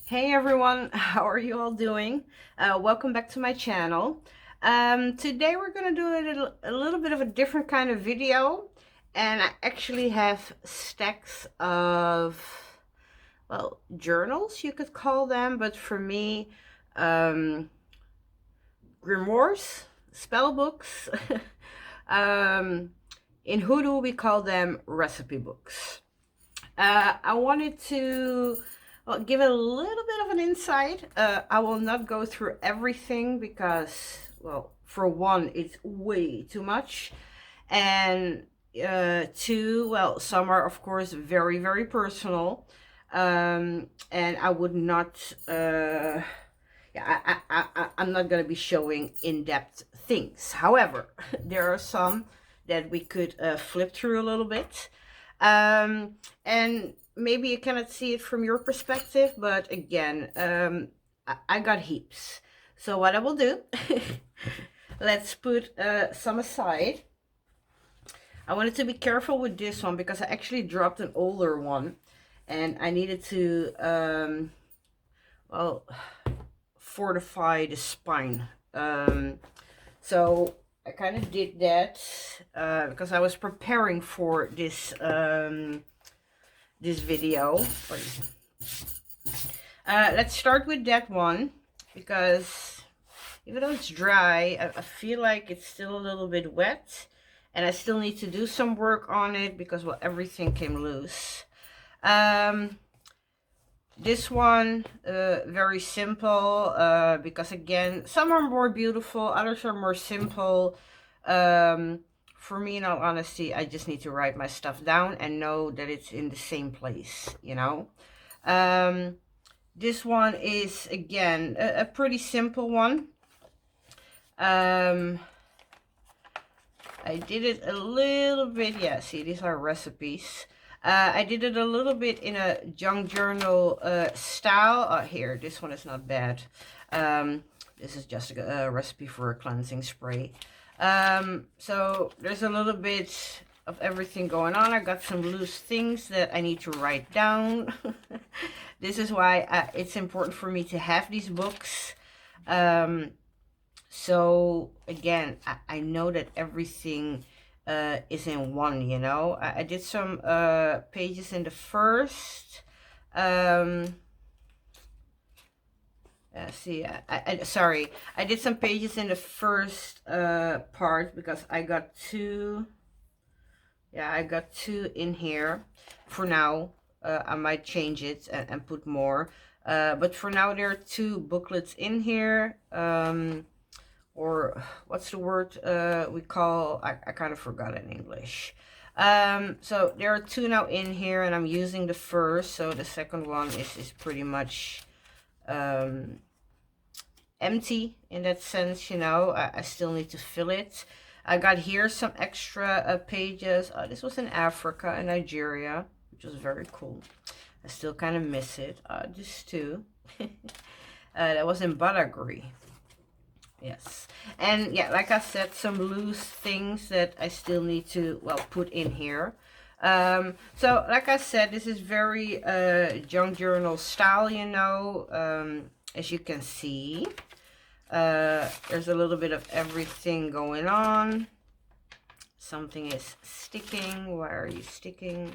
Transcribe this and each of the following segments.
Hey everyone, how are you all doing? Welcome back to my channel. Today we're gonna do a little bit of a different kind of video, and I actually have stacks of, well, journals you could call them, but for me, um, grimoires, spell books. um, in Hoodoo we call them recipe books. I wanted to, well, give a little bit of an insight. I will not go through everything because, well, for one, it's way too much. And two, well, some are, of course, very, very personal. And I would not, yeah, I'm not going to be showing in-depth things. However, there are some that we could flip through a little bit. And maybe you cannot see it from your perspective, but again, I got heaps. So what I will do, let's put some aside. I wanted to be careful with this one because I actually dropped an older one and I needed to, well, fortify the spine. So I kind of did that because I was preparing for this this video. Let's start with that one because even though it's dry, I feel like it's still a little bit wet, and I still need to do some work on it because, well, everything came loose. This one, very simple, because again, some are more beautiful, others are more simple. For me, in all honesty, I just need to write my stuff down and know that it's in the same place, you know. This one is, again, a pretty simple one. I did it a little bit, yeah, see, these are recipes. I did it a little bit in a junk journal style. Here, this one is not bad. This is just a recipe for a cleansing spray. So there's a little bit of everything going on. I got some loose things that I need to write down. This is why it's important for me to have these books. So again, I know that everything is in one, you know. I did some pages in the first. See, sorry, I did some pages in the first part because I got two. Yeah, I got two in here. For now, I might change it and put more. But for now, there are two booklets in here. Or what's the word we call, I kind of forgot in English. So there are two now in here, and I'm using the first, so the second one is pretty much empty in that sense, you know. I still need to fill it. I got here some extra pages. This was in Africa and Nigeria, which was very cool. I still kind of miss it. This too. That was in Badagry. Yes, and yeah, like I said, some loose things that I still need to, well, put in here. So like I said, this is very junk journal style, you know. As you can see, there's a little bit of everything going on. Something is sticking. Why are you sticking?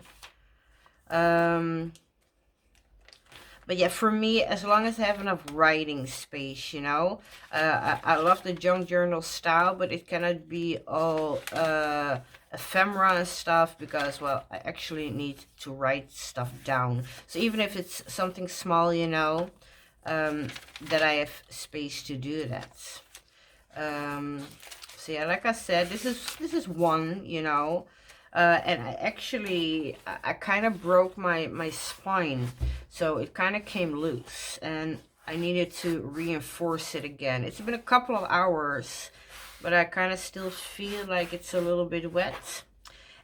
But yeah, for me, as long as I have enough writing space, you know. I love the junk journal style, but it cannot be all ephemera and stuff because, well, I actually need to write stuff down. So even if it's something small, you know, that I have space to do that. So yeah, like I said, this is one, you know. And I kind of broke my spine, so it kind of came loose, and I needed to reinforce it again. It's been a couple of hours, but I kind of still feel like it's a little bit wet.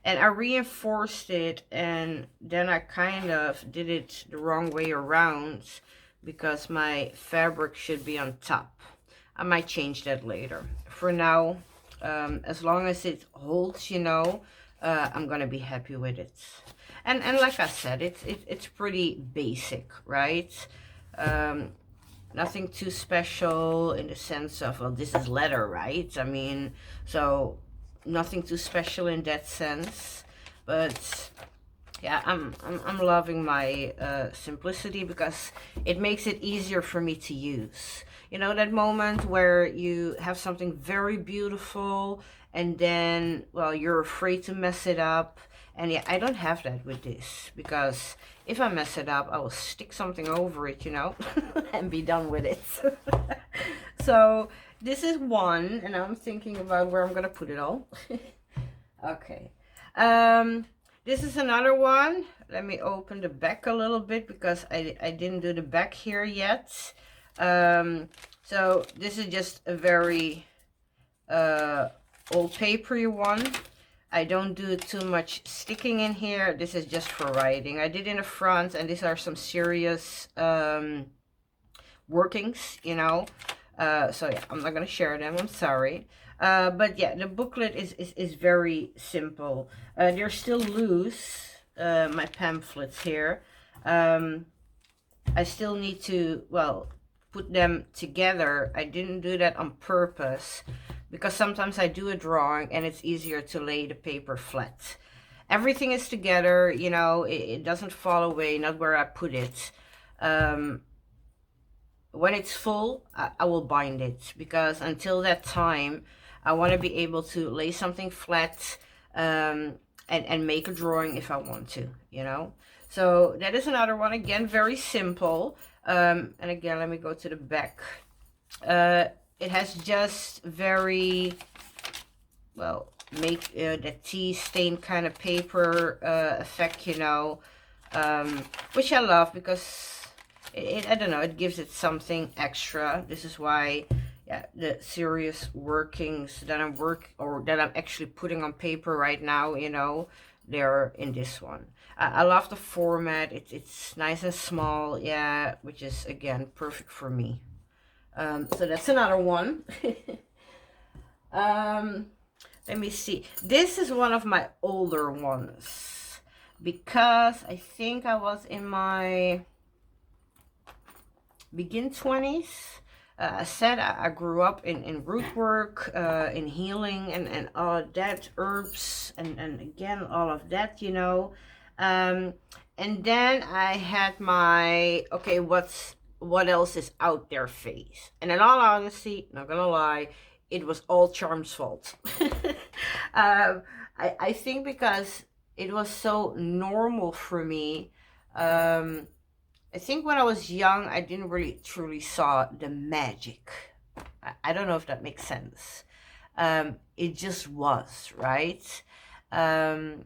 And I reinforced it, and then I kind of did it the wrong way around because my fabric should be on top. I might change that later. For now, as long as it holds, you know, I'm gonna be happy with it. And like I said, it's pretty basic, right? Nothing too special in the sense of, well, this is leather, right? I mean, so nothing too special in that sense. But yeah, I'm loving my simplicity, because it makes it easier for me to use. You know, that moment where you have something very beautiful and then, well, you're afraid to mess it up. And yeah, I don't have that with this, because if I mess it up, I will stick something over it, you know, and be done with it. So this is one, and I'm thinking about where I'm gonna put it all. Okay. This is another one. Let me open the back a little bit, because I didn't do the back here yet. So this is just a very old papery one. I don't do too much sticking in here. This is just for writing. I did in the front, and these are some serious workings, you know. So yeah, I'm not gonna share them, I'm sorry. But yeah, the booklet is very simple. They're still loose, my pamphlets here. I still need to, well, put them together. I didn't do that on purpose, because sometimes I do a drawing and it's easier to lay the paper flat. Everything is together, you know, it doesn't fall away, not where I put it. When it's full, I will bind it, because until that time, I want to be able to lay something flat and make a drawing if I want to, you know. So that is another one, again, very simple. And again, let me go to the back. It has just very, well, make the tea stain kind of paper effect, you know, which I love, because I don't know, it gives it something extra. This is why, yeah, the serious workings that I'm actually putting on paper right now, you know, they're in this one. I love the format. It's nice and small, yeah, which is, again, perfect for me. So that's another one. Let me see. This is one of my older ones, because I think I was in my begin 20s. I said I grew up in root work, in healing, and all of that, herbs, and again, all of that, you know. And then I had my, okay, what else is out there phase. And in all honesty, not gonna lie, it was all Charm's fault. I think because it was so normal for me. I think when I was young, I didn't really truly saw the magic. I don't know if that makes sense. It just was, right? And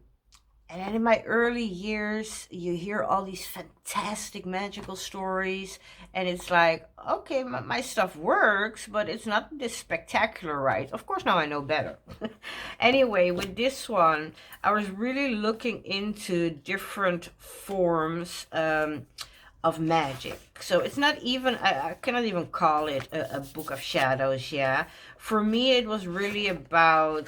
then in my early years, you hear all these fantastic magical stories, and it's like, okay, my stuff works, but it's not this spectacular, right? Of course, now I know better. Anyway, with this one, I was really looking into different forms of magic. So it's not even, I cannot even call it a book of shadows, yeah. For me, it was really about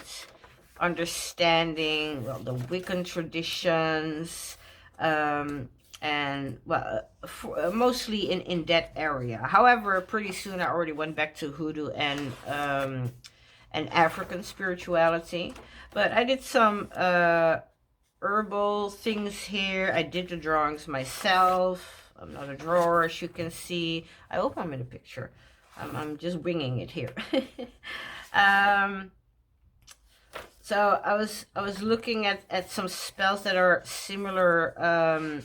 understanding, well, the Wiccan traditions, and, well, mostly in that area. However, pretty soon I already went back to Hoodoo and African spirituality. But I did some herbal things here. I did the drawings myself. I'm not a drawer, as you can see. I hope I'm in the picture. I'm just winging it here. So I was looking at some spells that are similar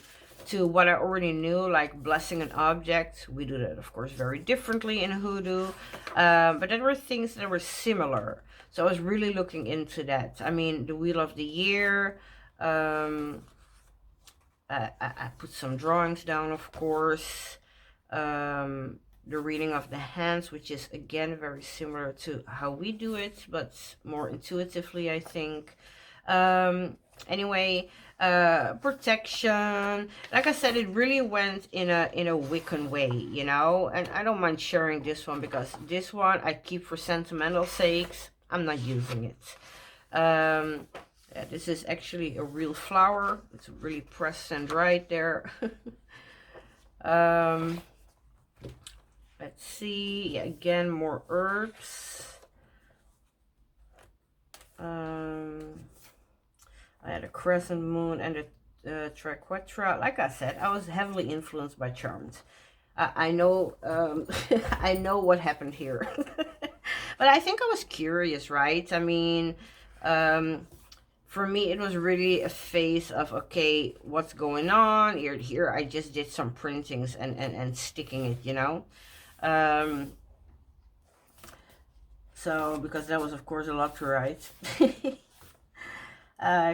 to what I already knew, like blessing an object. We do that, of course, very differently in Hoodoo. But there were things that were similar. So I was really looking into that. I mean, the Wheel of the Year. I put some drawings down, of course. The reading of the hands, which is, again, very similar to how we do it, but more intuitively, I think. Anyway, protection. Like I said, it really went in a Wiccan way, you know. And I don't mind sharing this one, because this one I keep for sentimental sakes. I'm not using it. Yeah, this is actually a real flower. It's really pressed and dried there. Let's see. Yeah, again, more herbs. I had a crescent moon and a triquetra. Like I said, I was heavily influenced by Charmed. I know, I know what happened here. But I think I was curious, right? I mean, for me, it was really a phase of, okay, what's going on? Here I just did some printings and sticking it, you know? So, because that was, of course, a lot to write.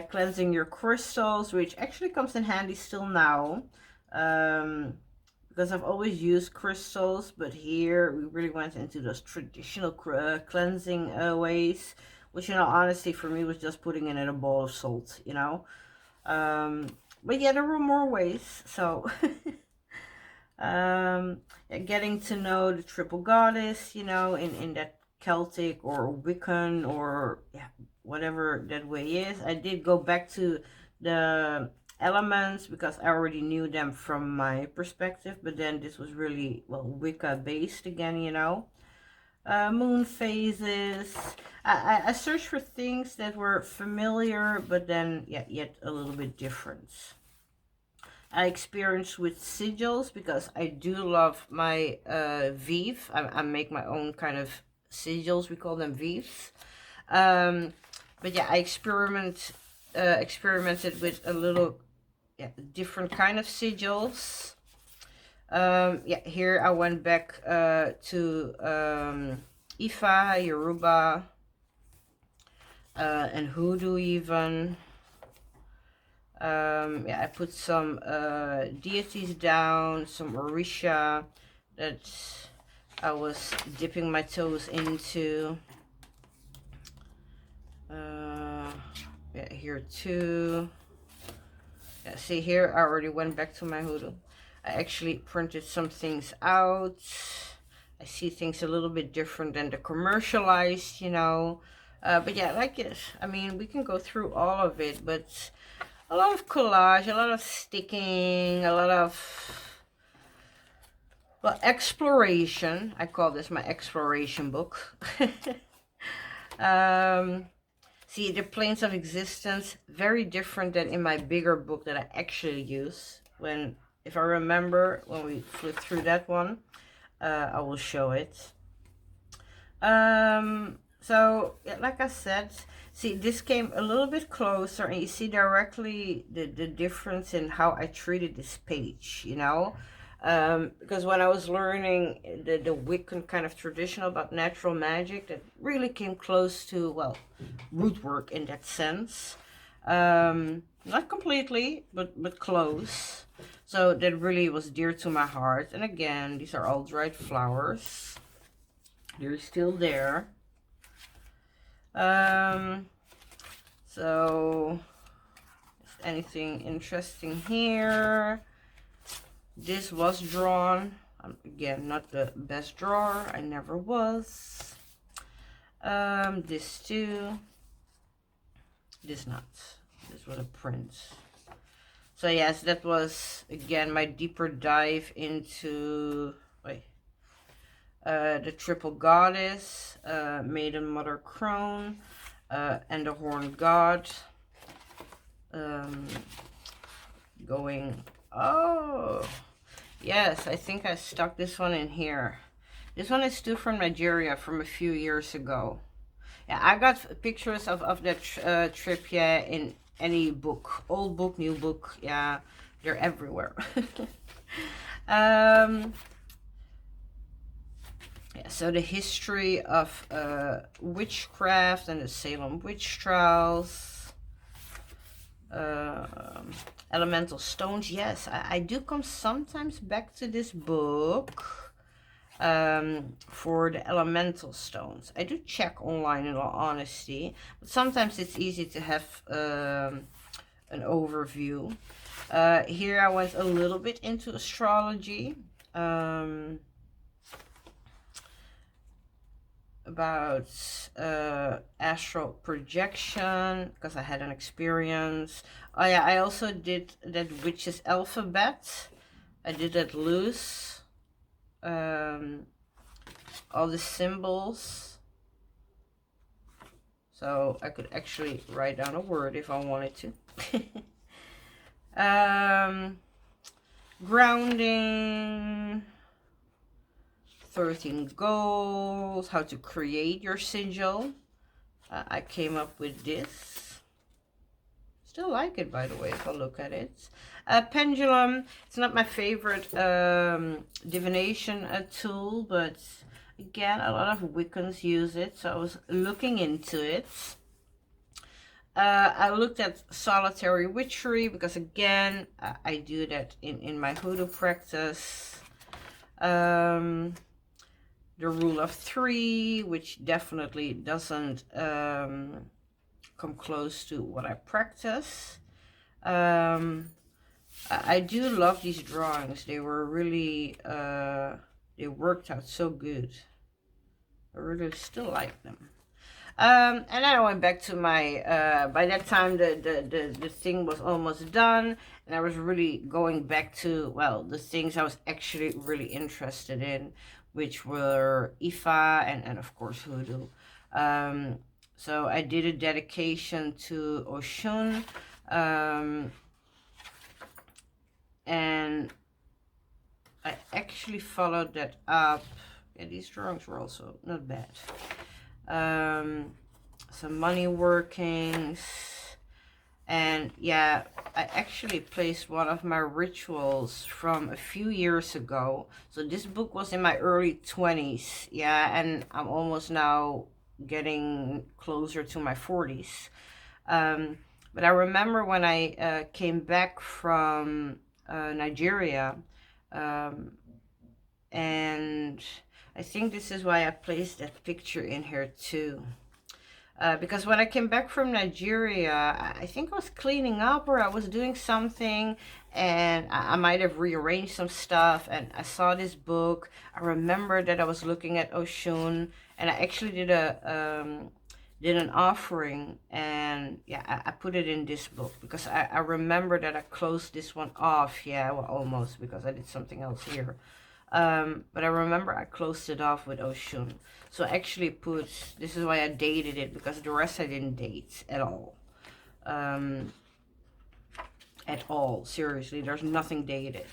Cleansing your crystals, which actually comes in handy still now. Because I've always used crystals, but here we really went into those traditional cleansing ways, which, you know, honestly for me was just putting in a bowl of salt, you know. But yeah, there were more ways. So yeah, getting to know the triple goddess, you know, in that Celtic or Wiccan or yeah, whatever that way is. I did go back to the elements because I already knew them from my perspective, but then this was really, well, Wicca based again, you know. Moon phases. I searched for things that were familiar, but then yeah, yet a little bit different. I experienced with sigils because I do love my Vive. I make my own kind of sigils. We call them Vives. But yeah, I experimented with a little different kind of sigils. Yeah, here I went back to Ifa, Yoruba, and Hoodoo even. Yeah, I put some deities down, some Orisha that I was dipping my toes into. Yeah, here too. Yeah, see here, I already went back to my Hoodoo. I actually printed some things out. I see things a little bit different than the commercialized, you know. But yeah, like it. I mean, we can go through all of it, but a lot of collage, a lot of sticking, a lot of, well, exploration. I call this my exploration book. See, the planes of existence, very different than in my bigger book that I actually use. If I remember, when we flip through that one, I will show it. So, yeah, like I said, see, this came a little bit closer, and you see directly the difference in how I treated this page, you know? Because when I was learning the Wiccan kind of tradition about natural magic, that really came close to, well, root work in that sense. Not completely, but close. So that really was dear to my heart. And again, these are all dried flowers. They're still there. So, is anything interesting here? This was drawn. Again, not the best drawer. I never was. This too. This not. This was a print. So yes, that was again my deeper dive into the triple goddess, maiden, mother, crone, and the horned god. Going, oh yes, I think I stuck this one in here. This one is still from Nigeria from a few years ago. Yeah, I got pictures of that trip, yeah, in any book, old book, new book, yeah, they're everywhere. Yeah, so the history of witchcraft and the Salem witch trials. Elemental stones, yes, I do come sometimes back to this book for the elemental stones. I do check online, in all honesty, but sometimes it's easy to have an overview. Here I went a little bit into astrology, about astral projection, because I had an experience. Oh yeah, I also did that witch's alphabet. I did that loose. all the symbols. So I could actually write down a word if I wanted to. Grounding, 13 goals, how to create your sigil. I came up with this. Still like it, by the way, if I look at it. Pendulum, it's not my favorite divination tool, but again, a lot of Wiccans use it, so I was looking into it. I looked at solitary witchery because, again, I do that in my Hoodoo practice. The rule of 3, which definitely doesn't come close to what I practice. I do love these drawings. They were really, they worked out so good. I really still like them. And then I went back to my, by that time the thing was almost done, and I was really going back to, well, the things I was actually really interested in, which were Ifa and of course Hoodoo. So I did a dedication to Oshun, and I actually followed that up. Yeah, these drawings were also not bad. Some money workings, and yeah, I actually placed one of my rituals from a few years ago. So this book was in my early 20s, yeah, and I'm almost now getting closer to my 40s. But I remember when I came back from Nigeria, and I think this is why I placed that picture in here too. Because when I came back from Nigeria, I think I was cleaning up or I was doing something, and I might have rearranged some stuff, and I saw this book. I remember that I was looking at Oshun, and I actually did an offering, and yeah, I put it in this book because I remember that I closed this one off. Yeah, well, almost, because I did something else here. But I remember I closed it off with Oshun. So I actually put, this is why I dated it, because the rest I didn't date at all. At all, seriously, there's nothing dated.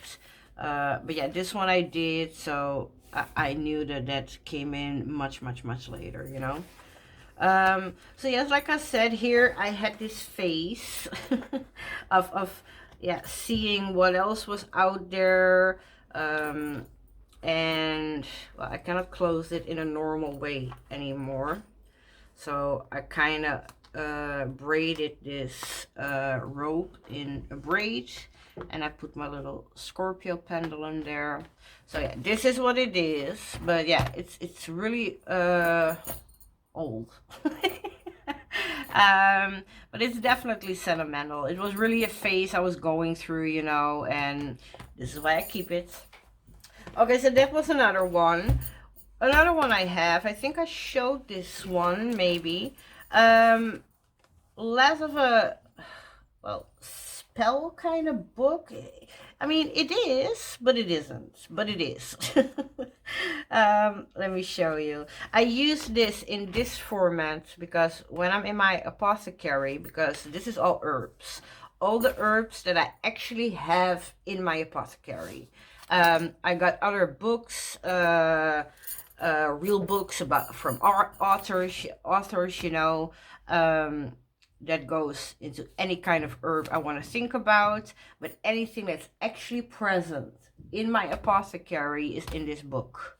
But yeah, this one I did, so I knew that came in much later, you know. So yes, like I said here, I had this phase of yeah, seeing what else was out there. And well, I cannot close it in a normal way anymore, so I kind of braided this rope in a braid, and I put my little Scorpio pendulum there. So yeah, this is what it is, but yeah, it's really old. But it's definitely sentimental. It was really a phase I was going through, you know, and this is why I keep it. Okay, so that was another one. Another one I have, I think I showed this one, maybe. Less of a, well, spell kind of book. I mean, it is, but it isn't. But it is. Let me show you. I use this in this format because when I'm in my apothecary, because this is all herbs. All the herbs that I actually have in my apothecary. I got other books, real books from authors, you know, that goes into any kind of herb I want to think about, but anything that's actually present in my apothecary is in this book.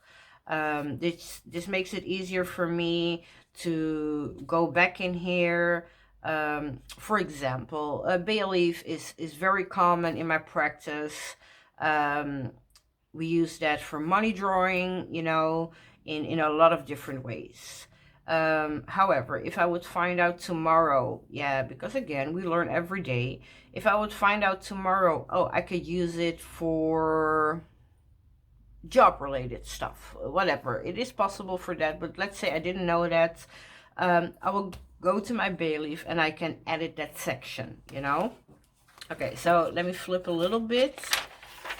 This makes it easier for me to go back in here. For example, bay leaf is very common in my practice. We use that for money drawing, you know, in a lot of different ways. However, if I would find out tomorrow, yeah, because again, we learn every day. If I would find out tomorrow, oh, I could use it for job related stuff, whatever. It is possible for that, but let's say I didn't know that. I will go to my bay leaf and I can edit that section, you know. Okay, so let me flip a little bit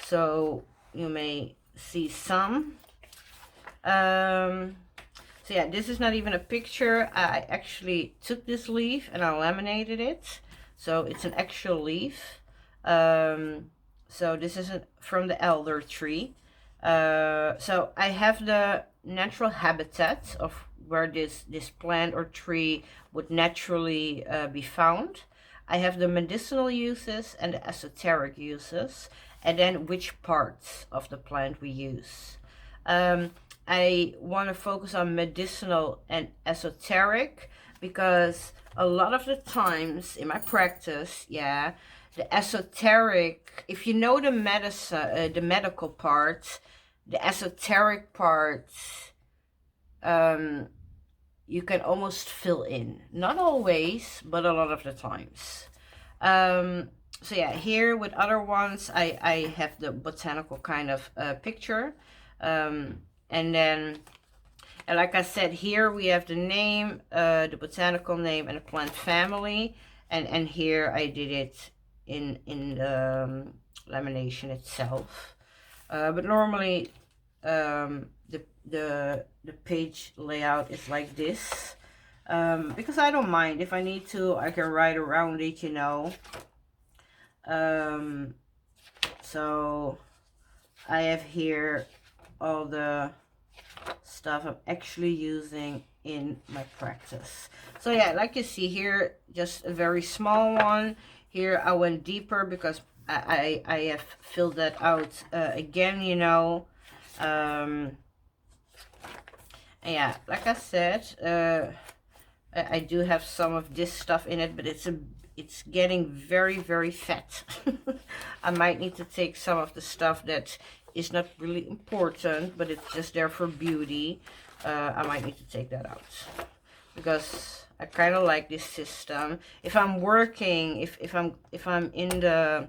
so you may see some. So yeah, this is not even a picture. I actually took this leaf and I laminated it. So it's an actual leaf. So this is from the elder tree. So I have the natural habitat of where this plant or tree would naturally be found. I have the medicinal uses and the esoteric uses, and then which parts of the plant we use. I want to focus on medicinal and esoteric because a lot of the times in my practice, yeah, the esoteric, if you know the medicine, the medical part, the esoteric part, you can almost fill in. Not always, but a lot of the times. So yeah, here with other ones, I have the botanical kind of picture. And then, and like I said, here we have the name, the botanical name and the plant family. And here I did it in the lamination itself. But normally the page layout is like this. Because I don't mind. If I need to, I can write around it, you know. So I have here all the stuff I'm actually using in my practice. So yeah, like you see here, just a very small one. Here I went deeper because I have filled that out again, you know. Yeah, like I said, I do have some of this stuff in it, but it's getting very, very fat. I might need to take some of the stuff that is not really important, but it's just there for beauty. I might need to take that out because I kind of like this system. If I'm working, if I'm in the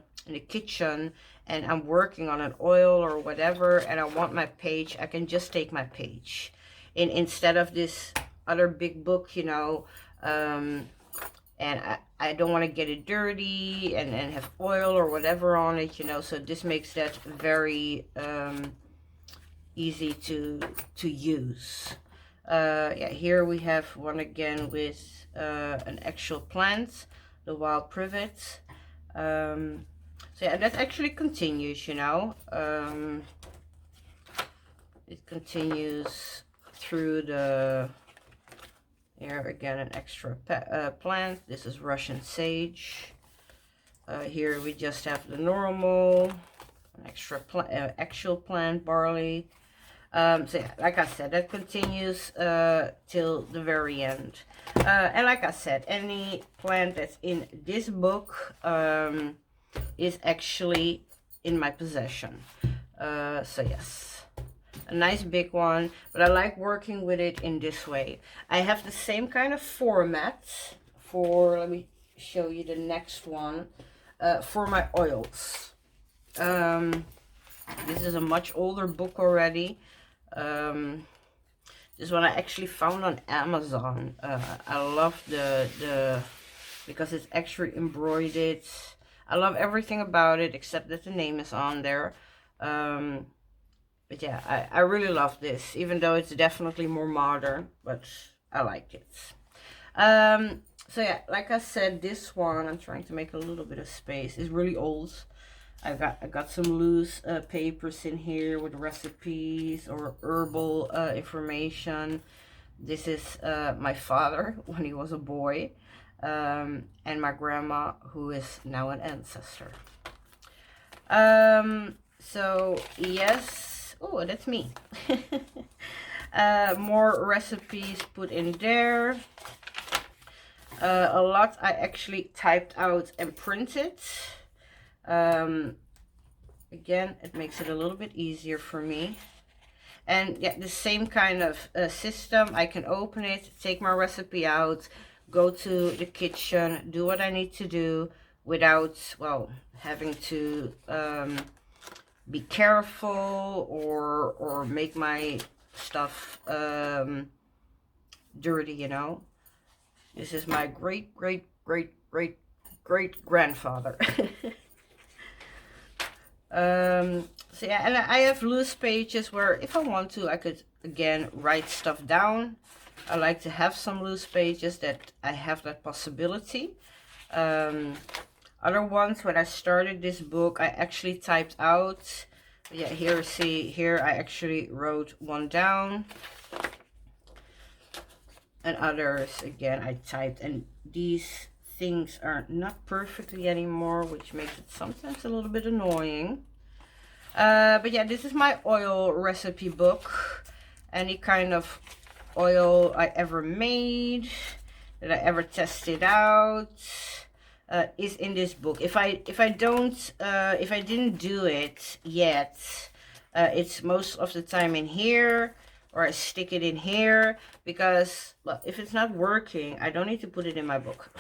kitchen and I'm working on an oil or whatever, and I want my page, I can just take my page, instead of this other big book, you know. And I don't want to get it dirty and have oil or whatever on it, you know. So this makes that very easy to use. Yeah, here we have one again with an actual plant, the wild privet. So yeah, that actually continues, you know. It continues through the... Here again, an extra plant. This is Russian sage. Here we just have the normal, an extra actual plant, barley. So yeah, like I said, that continues till the very end. And like I said, any plant that's in this book is actually in my possession. So yes. A nice big one, but I like working with it in this way. I have the same kind of format for, let me show you the next one, for my oils. This is a much older book already. This one I actually found on Amazon. I love the because it's actually embroidered. I love everything about it except that the name is on there. But yeah, I really love this, even though it's definitely more modern, but I like it. So yeah, like I said, this one, I'm trying to make a little bit of space, is really old. I got some loose papers in here with recipes or herbal information. This is my father when he was a boy, and my grandma, who is now an ancestor. So yes. Oh, that's me. More recipes put in there. A lot I actually typed out and printed. Again, it makes it a little bit easier for me. And yeah, the same kind of system. I can open it, take my recipe out, go to the kitchen, do what I need to do without, well, having to be careful or make my stuff dirty, you know. This is my great grandfather. So yeah, and I have loose pages where if I want to, I could again write stuff down. I like to have some loose pages that I have that possibility. Other ones, when I started this book, I actually typed out. Yeah, here, see, here I actually wrote one down. And others, again, I typed. And these things are not perfectly anymore, which makes it sometimes a little bit annoying. But yeah, this is my oil recipe book. Any kind of oil I ever made, that I ever tested out, is in this book. If I didn't do it yet, it's most of the time in here, or I stick it in here, because well, if it's not working, I don't need to put it in my book.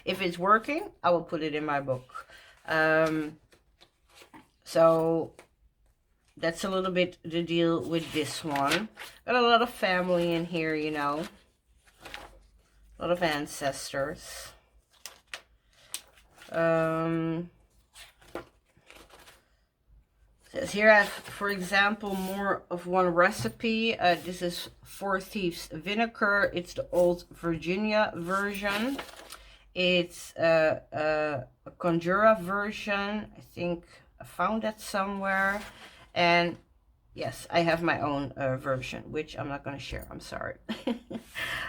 If it's working, I will put it in my book. So that's a little bit the deal with this one. Got a lot of family in here, you know. A lot of ancestors. Says here I have, for example, more of one recipe. This is Four Thieves Vinegar. It's the old Virginia version. It's a Conjura version. I think I found that somewhere. And yes, I have my own version, which I'm not going to share. I'm sorry.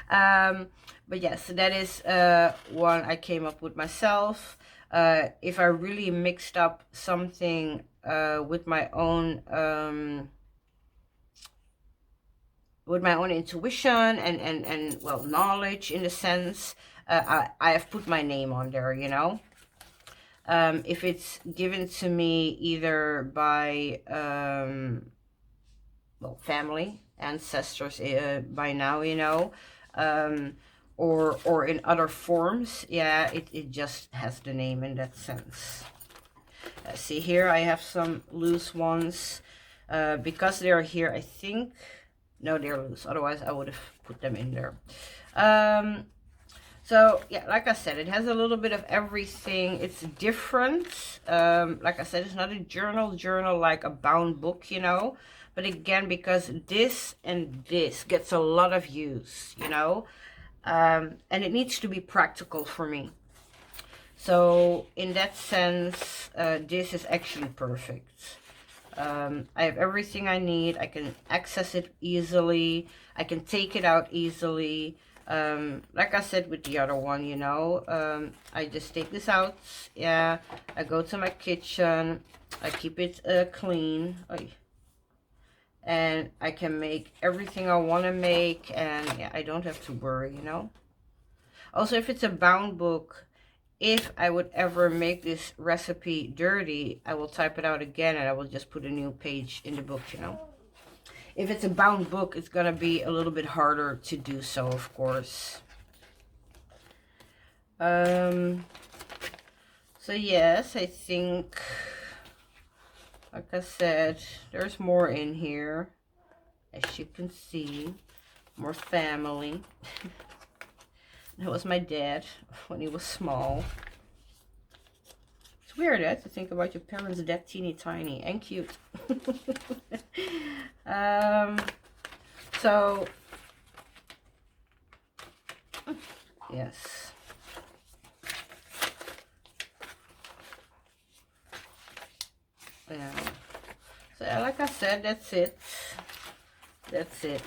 But yes, that is one I came up with myself. If I really mixed up something with my own intuition and well, knowledge in a sense, I have put my name on there, you know. If it's given to me either by well, family, ancestors by now, you know, or in other forms, yeah, it just has the name in that sense. See here, I have some loose ones because they're here. I think no, they're loose. Otherwise, I would have put them in there. So yeah, like I said, it has a little bit of everything. It's different. Like I said, it's not a journal like a bound book, you know. But again, because this and this gets a lot of use, you know, and it needs to be practical for me. So in that sense, this is actually perfect. I have everything I need. I can access it easily. I can take it out easily. Like I said with the other one, you know, I just take this out. Yeah, I go to my kitchen. I keep it clean. And I can make everything I want to make. And yeah, I don't have to worry, you know. Also, if it's a bound book, if I would ever make this recipe dirty, I will type it out again and I will just put a new page in the book, you know. If it's a bound book, it's going to be a little bit harder to do so, of course. So yes, I think, like I said, there's more in here. As you can see, more family. That was my dad when he was small. It's weird, to think about your parents that teeny tiny and cute. So yes. Yeah. So like I said, that's it. That's it.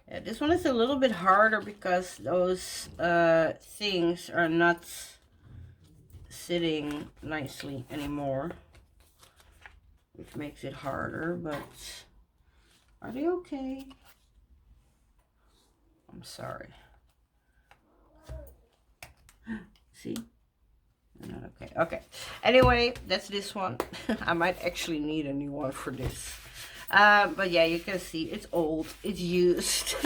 Yeah, this one is a little bit harder because those things are not sitting nicely anymore, which makes it harder, but are they okay? I'm sorry. See? They're not okay. Okay. Anyway, that's this one. I might actually need a new one for this. But yeah, you can see it's old, it's used.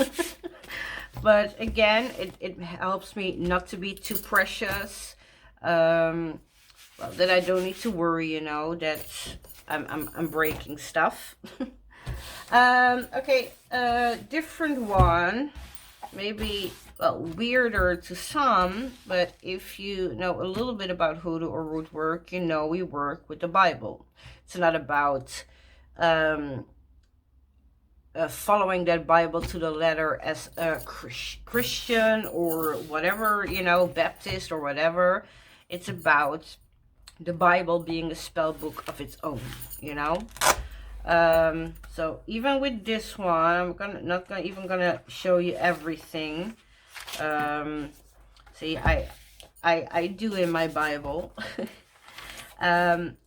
But again, it helps me not to be too precious. Well, that I don't need to worry, you know, that I'm breaking stuff. Okay, different one. Maybe well, weirder to some, but if you know a little bit about Hoodoo or root work, you know we work with the Bible. It's not about following that Bible to the letter as a Christian or whatever, you know, Baptist or whatever. It's about the Bible being a spell book of its own, you know. So even with this one, I'm not gonna show you everything. See, I do in my Bible.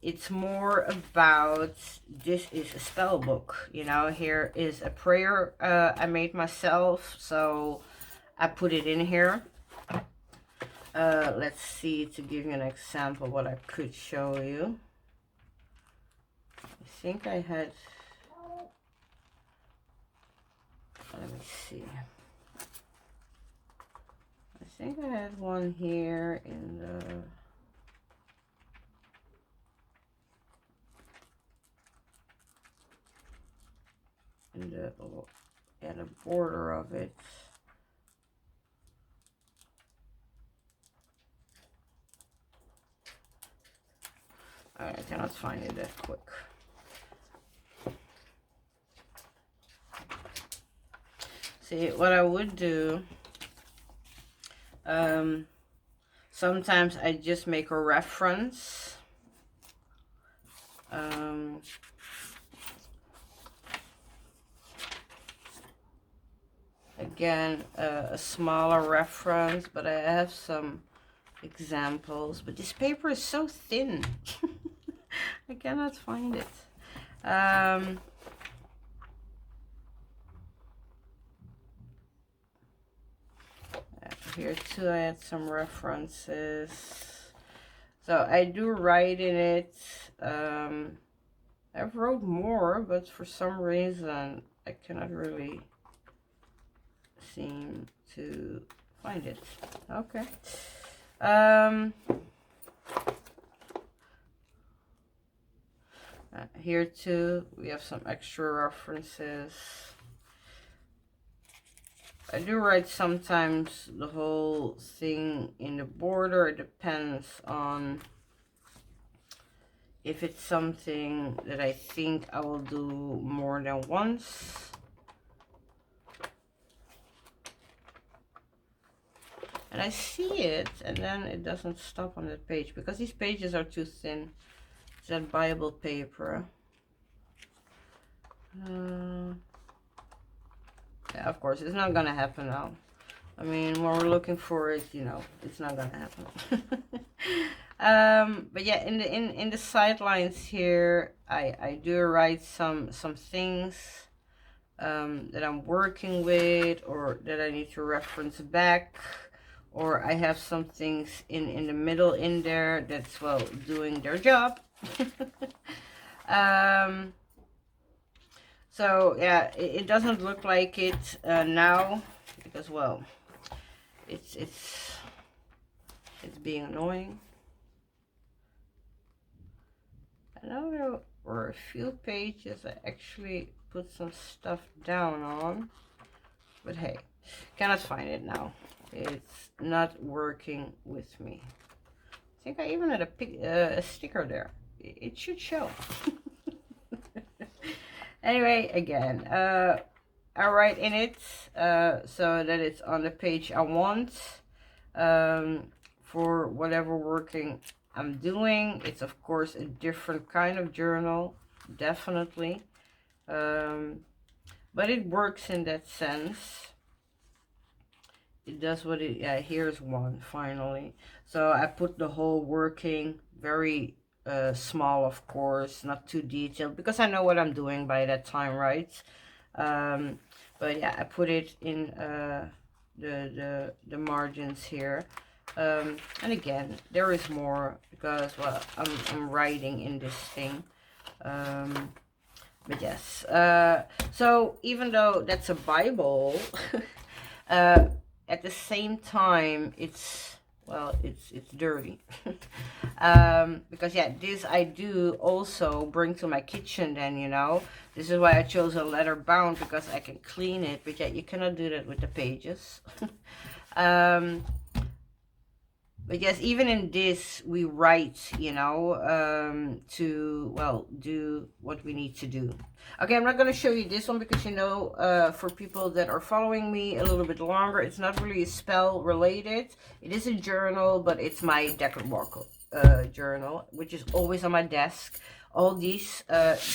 It's more about, this is a spell book, you know. Here is a prayer I made myself, so I put it in here. Let's see, to give you an example what I could show you. I think I had, let me see, I think I had one here in the border of it. I cannot find it that quick. See, what I would do, sometimes I just make a reference. Again, a smaller reference, but I have some examples. But this paper is so thin. I cannot find it. Here too I had some references. So I do write in it. I've wrote more, but for some reason I cannot really seem to find it. Okay. Here too we have some extra references. I do write sometimes the whole thing in the border. It depends on if it's something that I think I will do more than once. And I see it, and then it doesn't stop on that page because these pages are too thin. It's that Bible paper. Yeah, of course, it's not gonna happen now. I mean, when we're looking for it, you know, it's not gonna happen. But yeah, in the sidelines here, I do write some things that I'm working with, or that I need to reference back, or I have some things in the middle in there that's, well, doing their job. So yeah, it doesn't look like it now because, well, it's being annoying. I know there were a few pages I actually put some stuff down on, but hey, cannot find it now. It's not working with me. I think I even had a sticker there. It should show. Anyway, again, I write in it so that it's on the page I want for whatever working I'm doing. It's of course a different kind of journal, definitely, but it works in that sense. It does what it, yeah, here's one finally. So I put the whole working very small, of course, not too detailed, because I know what I'm doing by that time, right? But yeah, I put it in the margins here. And again, there is more because, well, I'm writing in this thing. But yes, so even though that's a Bible, at the same time, it's, well, it's dirty. Because yeah, this I do also bring to my kitchen then, you know. This is why I chose a leather bound, because I can clean it, but yeah, you cannot do that with the pages. But yes, even in this, we write, you know, to, well, do what we need to do. Okay, I'm not going to show you this one because, you know, for people that are following me a little bit longer, it's not really spell related. It is a journal, but it's my Grimoire journal, which is always on my desk. All these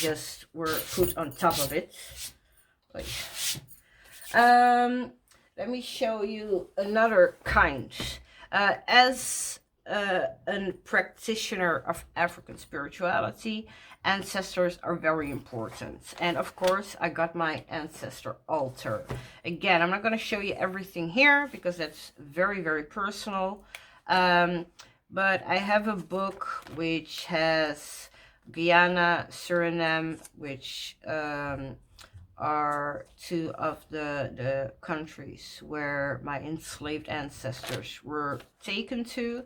just were put on top of it. Wait. Let me show you another kind. As a practitioner of African spirituality, ancestors are very important. And of course, I got my ancestor altar. Again, I'm not going to show you everything here because that's very, very personal. But I have a book which has Guyana, Suriname, which are two of the countries where my enslaved ancestors were taken to,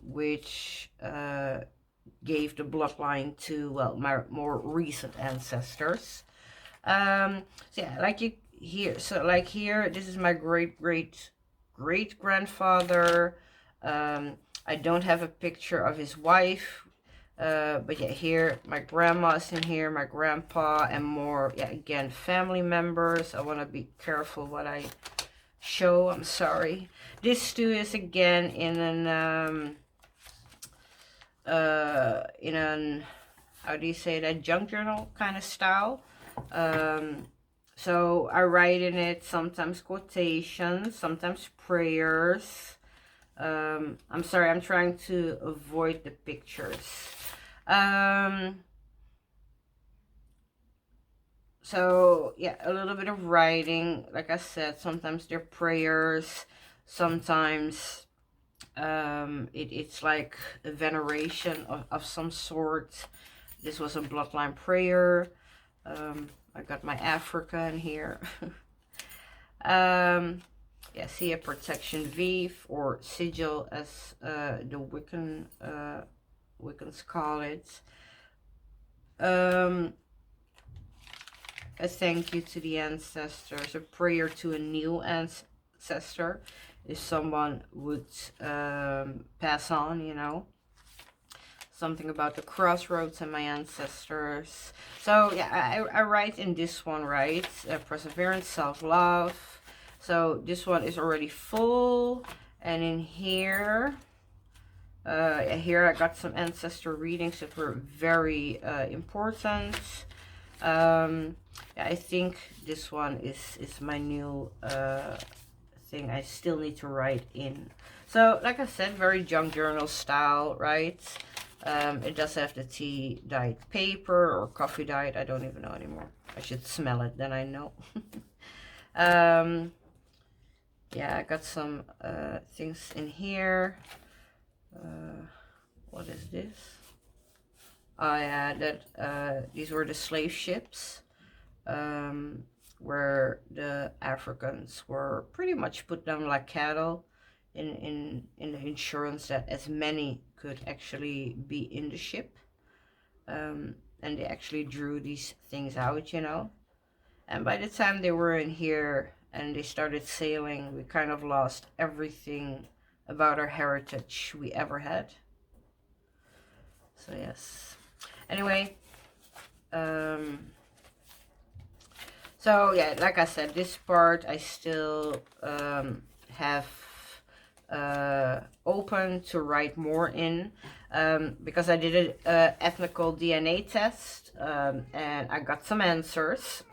which gave the bloodline to, well, my more recent ancestors. So yeah, like you here, so like here, this is my great grandfather. I don't have a picture of his wife. But yeah, here my grandma's in here, my grandpa, and more, yeah, again, family members. I want to be careful what I show. I'm sorry. This too is again in an how do you say that, junk journal kind of style. So I write in it sometimes quotations, sometimes prayers. I'm sorry, I'm trying to avoid the pictures. So yeah, a little bit of writing. Like I said, sometimes they're prayers, sometimes it's like a veneration of some sort. This was a bloodline prayer. I got my Africa in here. Yeah, see a protection vive or sigil, as the Wiccans call it. A thank you to the ancestors, a prayer to a new ancestor if someone would pass on, you know. Something about the crossroads and my ancestors. So yeah, I write in this one, right? Perseverance, self-love. So this one is already full. And in here, here I got some ancestor readings that were very important. Yeah, I think this one is my new thing I still need to write in. So like I said, very junk journal style, right? It does have the tea dyed paper or coffee dyed. I don't even know anymore. I should smell it, then I know. Yeah, I got some things in here. What is this? Oh yeah, that these were the slave ships, where the Africans were pretty much put down like cattle in the insurance that as many could actually be in the ship. And they actually drew these things out, you know. And by the time they were in here and they started sailing, we kind of lost everything about our heritage we ever had. So yes. Anyway, so yeah, like I said, this part I still have open to write more in, because I did an ethnical DNA test, and I got some answers.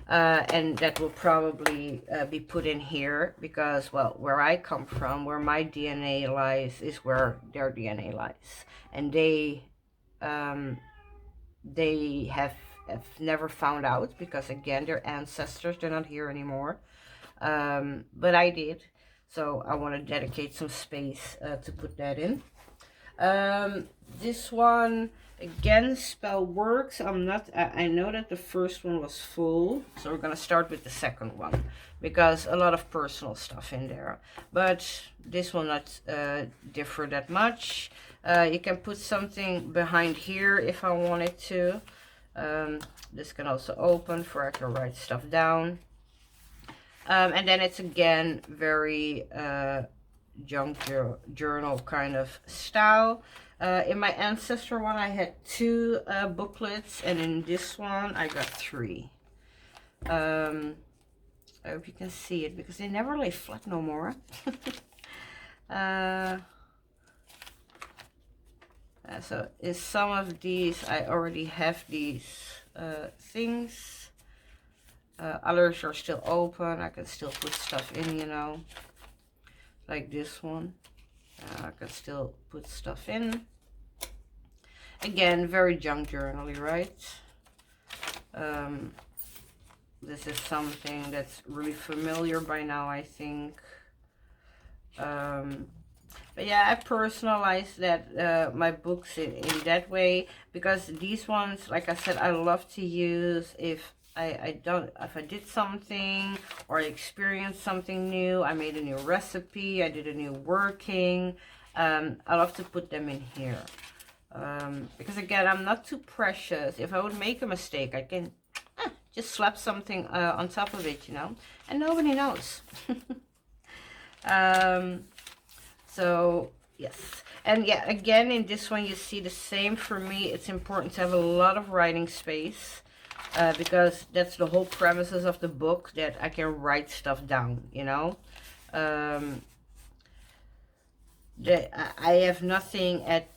And that will probably be put in here because, well, where I come from, where my DNA lies, is where their DNA lies. And they have never found out because, again, their ancestors, they're not here anymore. But I did. So I want to dedicate some space to put that in. This one, again, spell works. I know that the first one was full, so we're gonna start with the second one because a lot of personal stuff in there, but this will not differ that much. You can put something behind here if I wanted to. This can also open for I can write stuff down. And then it's again very junk journal kind of style. In my Ancestor one, I had 2 booklets, and in this one, I got 3. I hope you can see it, because they never lay flat no more. So in some of these, I already have these things. Others are still open. I can still put stuff in, you know, like this one. I can still put stuff in. Again, very junk journaly, right? This is something that's really familiar by now, I think. But yeah, I personalize that my books in that way, because these ones, like I said, I love to use if I did something, or I experienced something new, I made a new recipe, I did a new working. I love to put them in here. Because again, I'm not too precious. If I would make a mistake, I can just slap something on top of it, you know, and nobody knows. So yes, and yeah, again, in this one you see the same. For me, it's important to have a lot of writing space, because that's the whole premises of the book, that I can write stuff down, you know. I have nothing at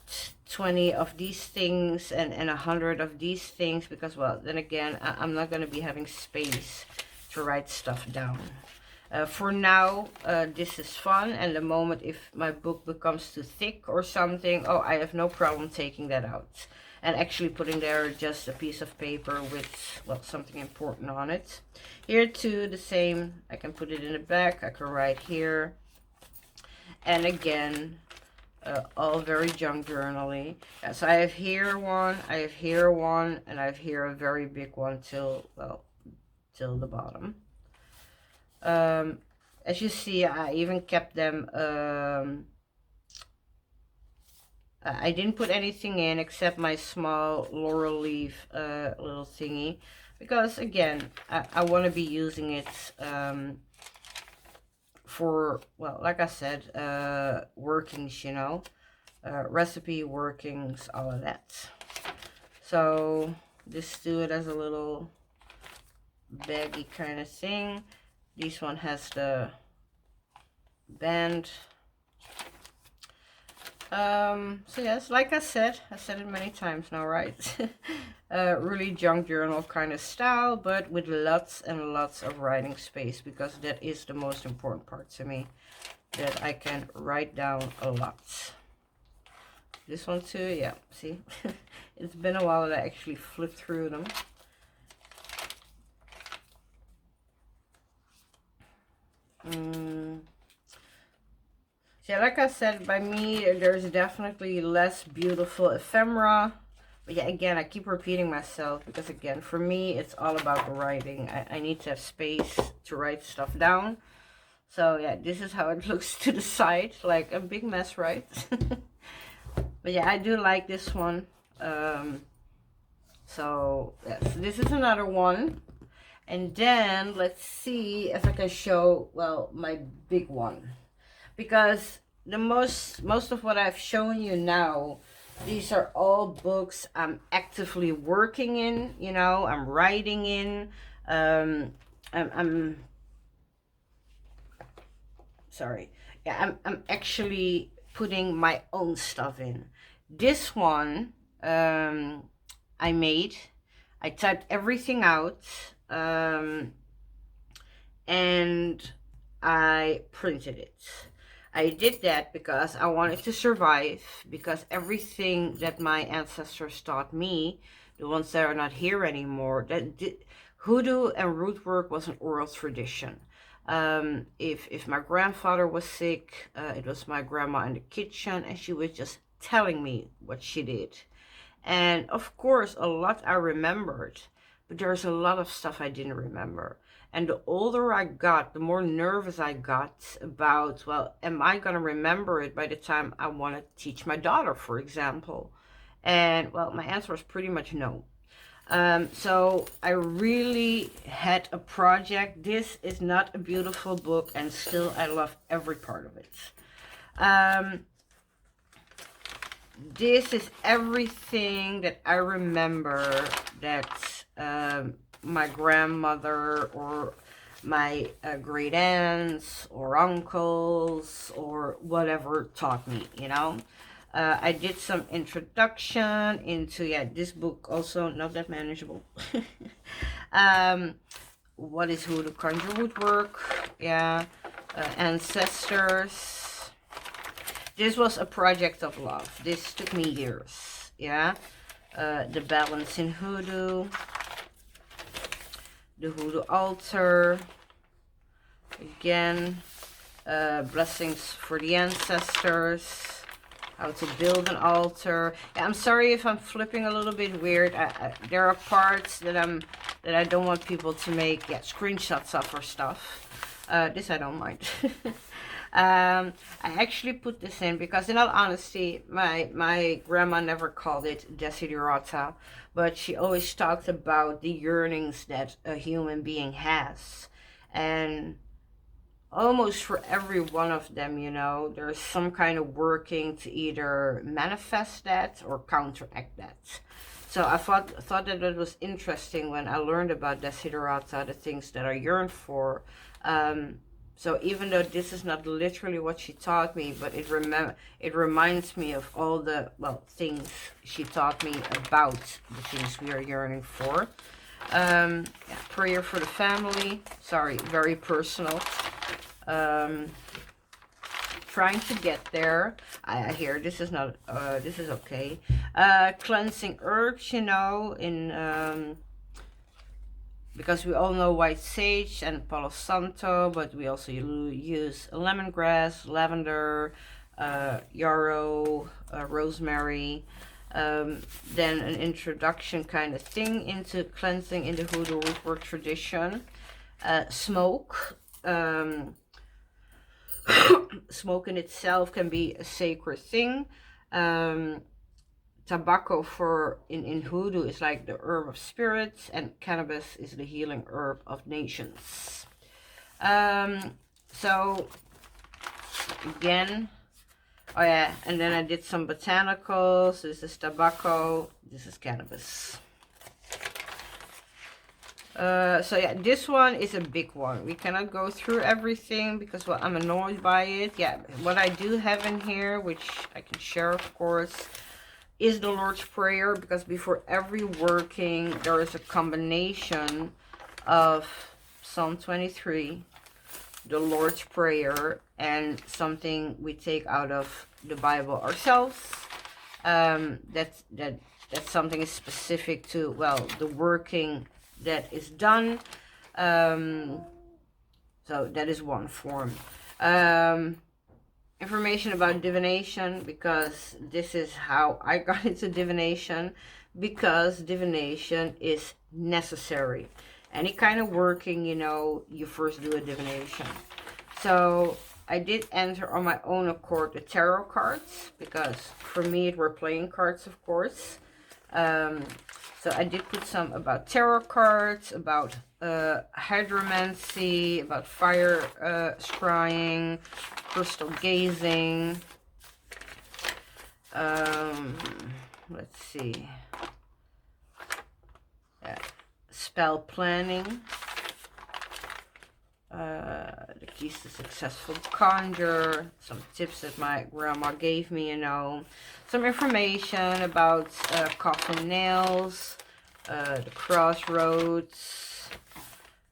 20 of these things and 100 of these things, because, well, then again, I'm not going to be having space to write stuff down. For now, this is fun, and the moment if my book becomes too thick or something, oh, I have no problem taking that out and actually putting there just a piece of paper with, well, something important on it. Here too, the same. I can put it in the back. I can write here. And again, all very junk journally. Yeah, so I have here one, I have here one, and I have here a very big one till the bottom. As you see, I even kept them, I didn't put anything in except my small laurel leaf little thingy, because again, I want to be using it for, well, like I said, workings, you know, recipe workings, all of that. So just do it as a little baggy kind of thing. This one has the band. So yes, like I said it many times now, right? Really junk journal kind of style, but with lots and lots of writing space, because that is the most important part to me, that I can write down a lot. This one too, yeah, see? It's been a while that I actually flipped through them. Yeah, like I said, by me, there's definitely less beautiful ephemera. But yeah, again, I keep repeating myself, because again, for me, it's all about the writing. I need to have space to write stuff down. So yeah, this is how it looks to the side, like a big mess, right? But yeah, I do like this one. So yes, this is another one. And then let's see if I can show, well, my big one. Because the most of what I've shown you now, these are all books I'm actively working in, you know, I'm writing in. I'm sorry. Yeah, I'm actually putting my own stuff in. This one I made. I typed everything out. And I printed it. I did that because I wanted to survive, because everything that my ancestors taught me, the ones that are not here anymore, hoodoo and root work was an oral tradition. If my grandfather was sick, it was my grandma in the kitchen, and she was just telling me what she did. And of course, a lot I remembered, but there's a lot of stuff I didn't remember. And the older I got, the more nervous I got about, well, am I going to remember it by the time I want to teach my daughter, for example? And, well, my answer was pretty much no. So I really had a project. This is not a beautiful book, and still I love every part of it. This is everything that I remember that my grandmother or my great aunts or uncles or whatever taught me, you know. I did some introduction into, yeah, this book also not that manageable. What is Hoodoo Conjure Woodwork? Yeah. Ancestors. This was a project of love. This took me years. Yeah. The balance in Hoodoo. The Hoodoo altar. Again. Blessings for the ancestors. How to build an altar. Yeah, I'm sorry if I'm flipping a little bit weird. There are parts that I don't want people to make screenshots of or stuff. This I don't mind. I actually put this in because, in all honesty, my grandma never called it desiderata, but she always talked about the yearnings that a human being has. And almost for every one of them, you know, there's some kind of working to either manifest that or counteract that. So I thought that it was interesting when I learned about desiderata, the things that I yearn for. So even though this is not literally what she taught me, but it reminds me of all the, well, things she taught me about the things we are yearning for. Yeah, prayer for the family. Sorry, very personal. Trying to get there. I hear this is not, this is okay. Cleansing herbs, you know, in, because we all know white sage and palo santo, but we also use lemongrass, lavender, yarrow, rosemary. Then an introduction kind of thing into cleansing in the Hoodoo woodwork tradition. Smoke. Smoke in itself can be a sacred thing. Tobacco in Hoodoo is like the herb of spirits, and cannabis is the healing herb of nations. So again, oh yeah, and then I did some botanicals. This is tobacco, this is cannabis. So yeah, this one is a big one. We cannot go through everything because, well, I'm annoyed by it. Yeah, what I do have in here, which I can share, of course, is the Lord's Prayer, because before every working there is a combination of Psalm 23, the Lord's Prayer, and something we take out of the Bible ourselves. That's something is specific to, well, the working that is done. So that is one form. Information about divination, because this is how I got into divination, because divination is necessary. Any kind of working, you know, you first do a divination. So I did enter on my own accord the tarot cards, because for me it were playing cards, of course. So I did put some about tarot cards, about hydromancy, about fire scrying, crystal gazing. Let's see. Spell planning. The keys to successful conjure. Some tips that my grandma gave me, you know. Some information about coffin nails, the crossroads,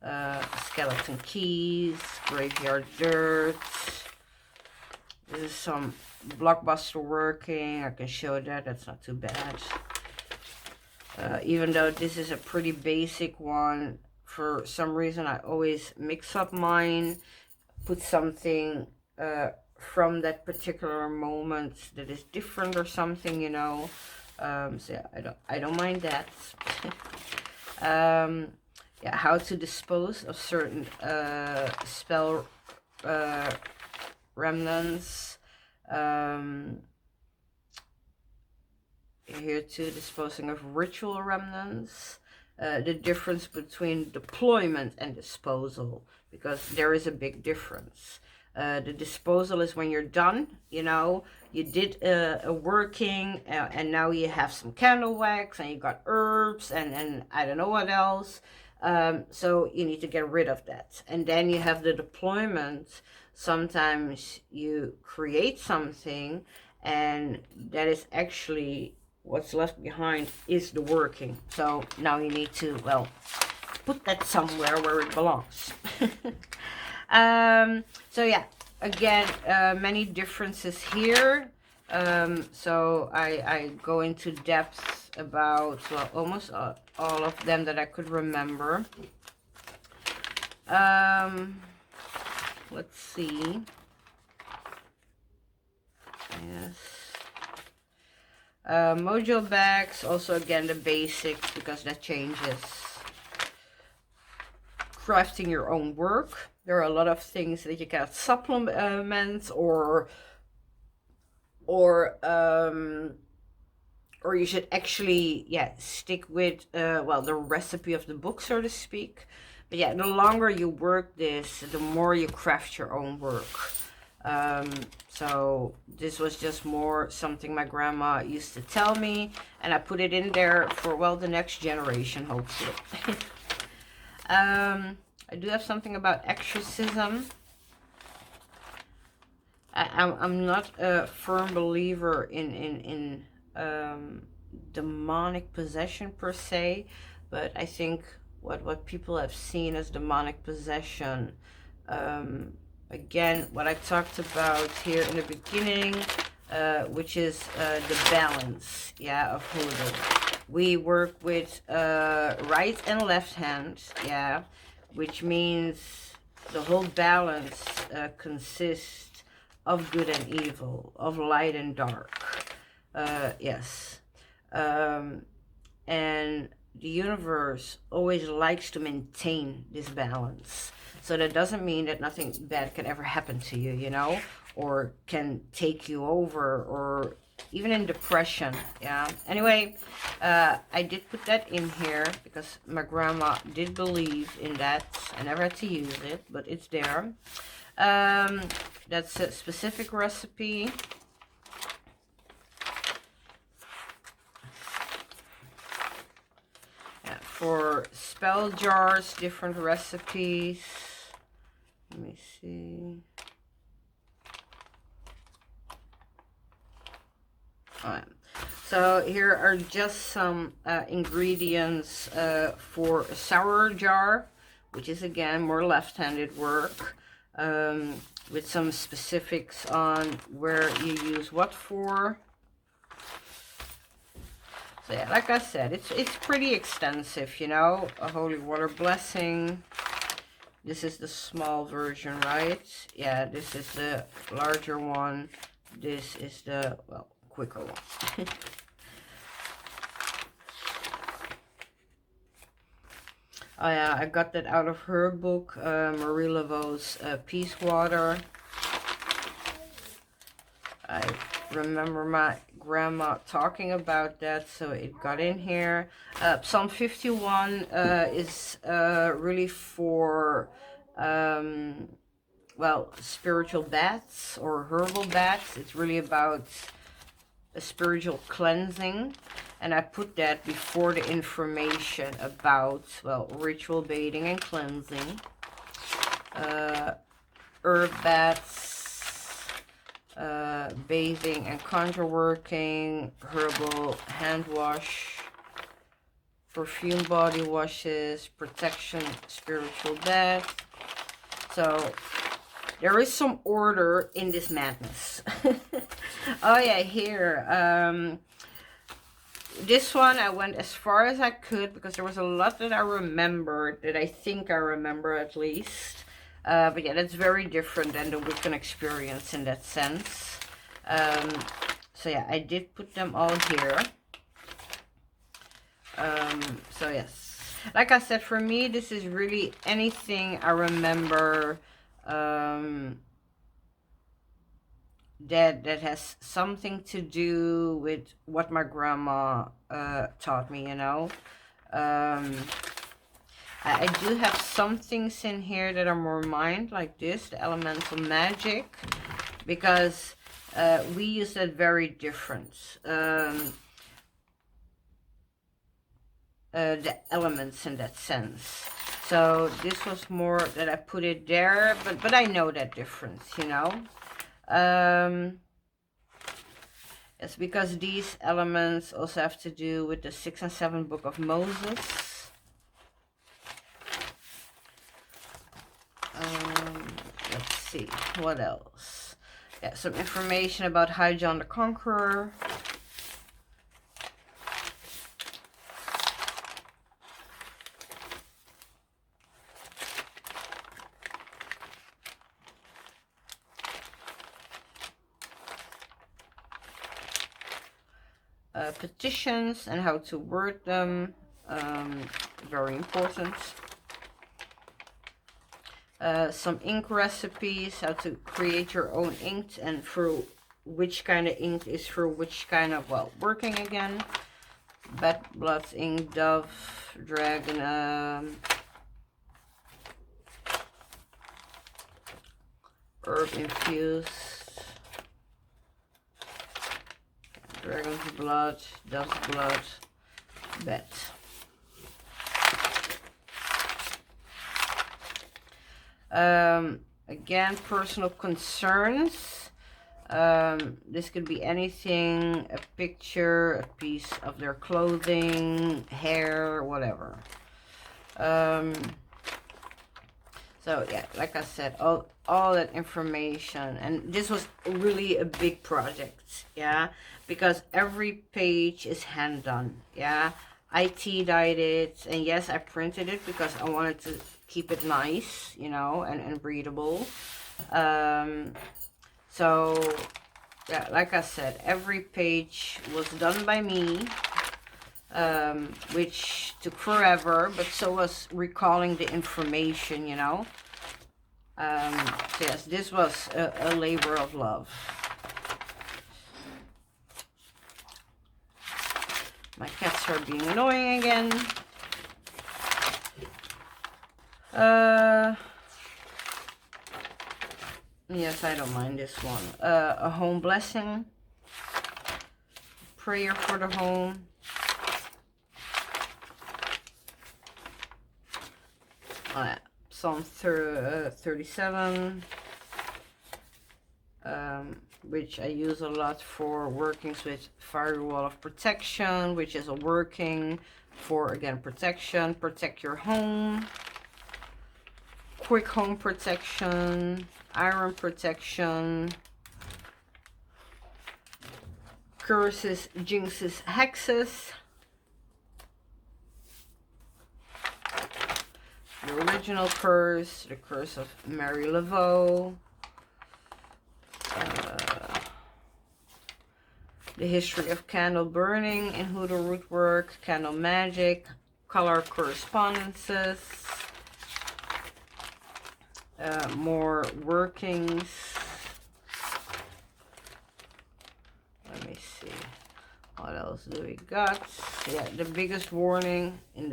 skeleton keys, graveyard dirt. This is some blockbuster working. I can show that. That's not too bad. Even though this is a pretty basic one, for some reason I always mix up mine, put something from that particular moment that is different or something, you know. So yeah, I don't mind that. Yeah, how to dispose of certain spell remnants. Here too, disposing of ritual remnants. the difference between deployment and disposal, because there is a big difference. The disposal is when you're done, you know, you did a working, and now you have some candle wax and you got herbs and I don't know what else. So you need to get rid of that. And then you have the deployment. Sometimes you create something and that is actually what's left behind is the working. So now you need to, well, put that somewhere where it belongs. So yeah, again, many differences here. So I go into depth about, well, almost all of them that I could remember. Let's see. Yes. Mojo bags, also again the basics, because that changes. Crafting your own work. There are a lot of things that you can supplement or you should actually, yeah, stick with well, the recipe of the book, so to speak. But yeah, the longer you work this, the more you craft your own work. So this was just more something my grandma used to tell me, and I put it in there for, well, the next generation, hopefully. I do have something about exorcism. I'm not a firm believer in demonic possession per se, but I think what people have seen as demonic possession, again, what I talked about here in the beginning, which is the balance, yeah, of Hoodoo. We work with right and left hand, yeah, which means the whole balance consists of good and evil, of light and dark. Yes. And the universe always likes to maintain this balance. So that doesn't mean that nothing bad can ever happen to you, you know, or can take you over, or even in depression, yeah. Anyway, I did put that in here because my grandma did believe in that. I never had to use it, but it's there. That's a specific recipe. For spell jars, different recipes. Let me see. Alright. So here are just some ingredients for a sour jar, which is again more left-handed work, with some specifics on where you use what for. So yeah, like I said, it's pretty extensive, you know. A holy water blessing. This is the small version, right? Yeah, this is the larger one. This is the, well, quicker one. Oh yeah, I got that out of her book, Marie Laveau's Peace Water. I remember my grandma talking about that, so it got in here. Psalm 51 is really for, well, spiritual baths or herbal baths. It's really about a spiritual cleansing, and I put that before the information about, well, ritual bathing and cleansing, herb baths, bathing and conjure working, herbal hand wash, perfume body washes, protection, spiritual bath. So there is some order in this madness. Oh yeah, here, this one I went as far as I could because there was a lot that I remembered, that I think I remember at least. But yeah, that's very different than the Wiccan experience in that sense. So yeah, I did put them all here. So yes, like I said, for me, this is really anything I remember that has something to do with what my grandma taught me, you know. I do have some things in here that are more mind, like this, the elemental magic, because we use that very different. The elements in that sense. So this was more that I put it there, but I know that difference, you know. It's because these elements also have to do with the 6 and 7 book of Moses. Let's see, what else? Yeah, some information about High John the Conqueror. Petitions and how to word them, very important. Some ink recipes, how to create your own ink, and through which kind of ink is through which kind of, well, working again. Bat blood ink, dove, dragon, herb infused, dragon's blood, dove's blood, bat. Again, personal concerns. This could be anything, a picture, a piece of their clothing, hair, whatever. So yeah, like I said, all that information, and this was really a big project, yeah, because every page is hand done, yeah. I tea-dyed it, and yes, I printed it because I wanted to keep it nice, you know, and readable. So yeah, like I said, every page was done by me, which took forever, but so was recalling the information, you know. So yes, this was a labor of love. My cats are being annoying again. Yes, I don't mind this one. A home blessing. Prayer for the home. Psalm 37. Which I use a lot for workings with fiery wall of protection, which is a working for, again, protection. Protect your home. Quick home protection. Iron protection. Curses, jinxes, hexes. The original curse, the curse of Mary Laveau. The history of candle burning in Hoodoo rootwork, candle magic, color correspondences, more workings. Let me see, what else do we got? Yeah, the biggest warning in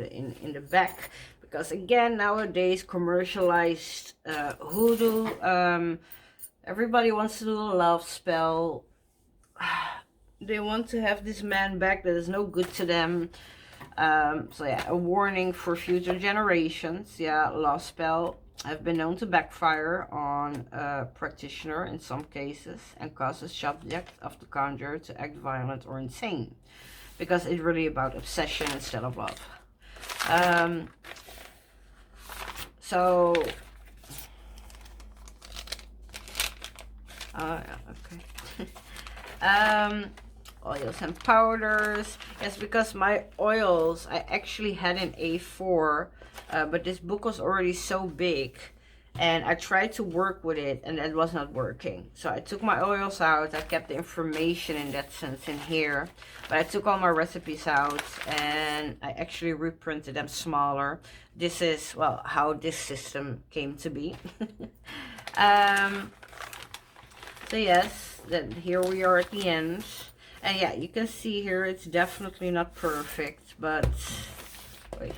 the back, because again, nowadays commercialized Hoodoo, everybody wants to do a love spell. They want to have this man back that is no good to them. So yeah, a warning for future generations. Yeah, love spell have been known to backfire on a practitioner in some cases and cause the subject of the conjurer to act violent or insane, because it's really about obsession instead of love. So yeah, okay. Oils and powders. Yes, because my oils, I actually had an A4, but this book was already so big, and I tried to work with it, and it was not working. So I took my oils out. I kept the information in that sense in here, but I took all my recipes out, and I actually reprinted them smaller. This is, well, how this system came to be. So yes, then here we are at the end. And yeah, you can see here it's definitely not perfect, but Wait.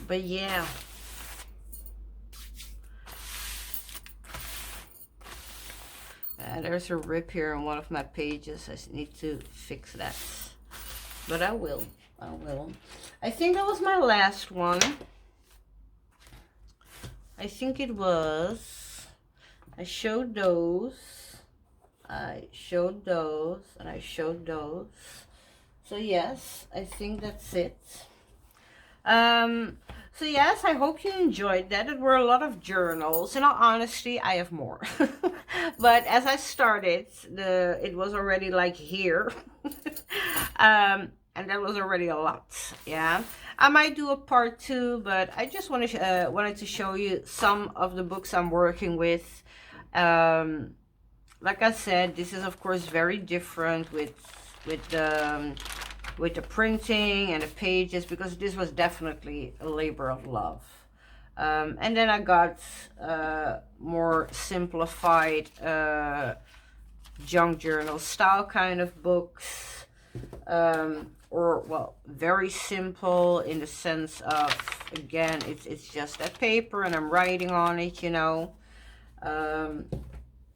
But yeah. There's a rip here on one of my pages. I need to fix that. But I will. I will. I think that was my last one. I think it was. I showed those. I showed those. And I showed those. So yes, I think that's it. So yes, I hope you enjoyed that. It were a lot of journals. In all honesty, I have more. But as I started, it was already like here. And that was already a lot. Yeah. I might do a part 2, but I just wanted to show you some of the books I'm working with. Like I said, this is of course very different with the printing and the pages, because this was definitely a labor of love. And then I got more simplified junk journal style kind of books, or well, very simple in the sense of, again, it's just a paper and I'm writing on it, you know.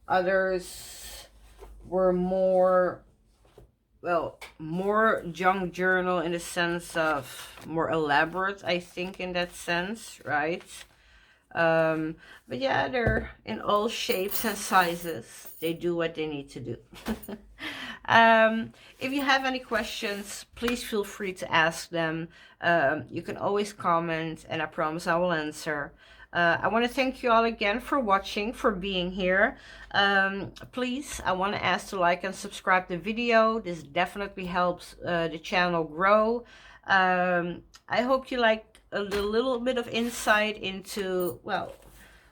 Others were more, well, more junk journal in the sense of more elaborate, I think, in that sense, right? But yeah, they're in all shapes and sizes. They do what they need to do. If you have any questions, please feel free to ask them. You can always comment, and I promise I will answer. I want to thank you all again for watching, for being here. Please, I want to ask to like and subscribe the video. This definitely helps the channel grow. I hope you like a little bit of insight into, well,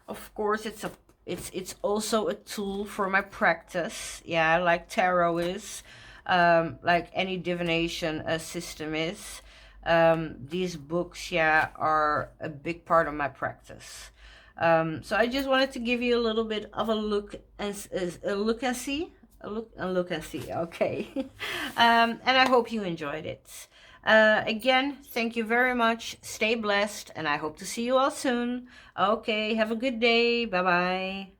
of course it's also a tool for my practice. Yeah, like tarot is, like any divination system is. These books, yeah, are a big part of my practice. So I just wanted to give you a little bit of a look and see. Okay. And I hope you enjoyed it. Again, thank you very much. Stay blessed, and I hope to see you all soon. Okay, have a good day. Bye bye.